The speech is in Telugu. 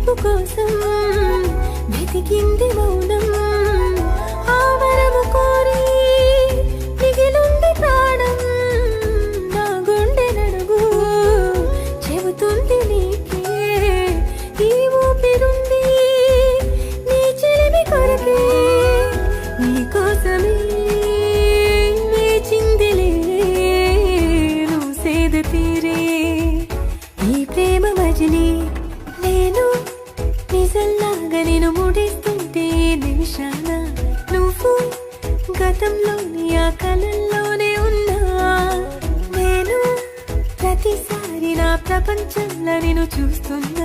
పిలుపు కోసం వెతికింది మౌనం, ఆ వరము కోరి మిగిలుంది ప్రాణం. నా గుండె నడుగు చెబుతుంది నీకే, ఈ ఊపిరుంది నీ చెలిమి కొరకే. నీ కోసమే వేచిందిలే నువ్వు సేద తీరే. ఈ ప్రేమ మజిలీ నేను నిజంలాగా నేను ముడిస్తుంటే నిమిషాన నువ్వు గతంలోని ఆ కలల్లోనే ఉన్నా. నేను ప్రతిసారి నా ప్రపంచంలో నేను చూస్తున్నా.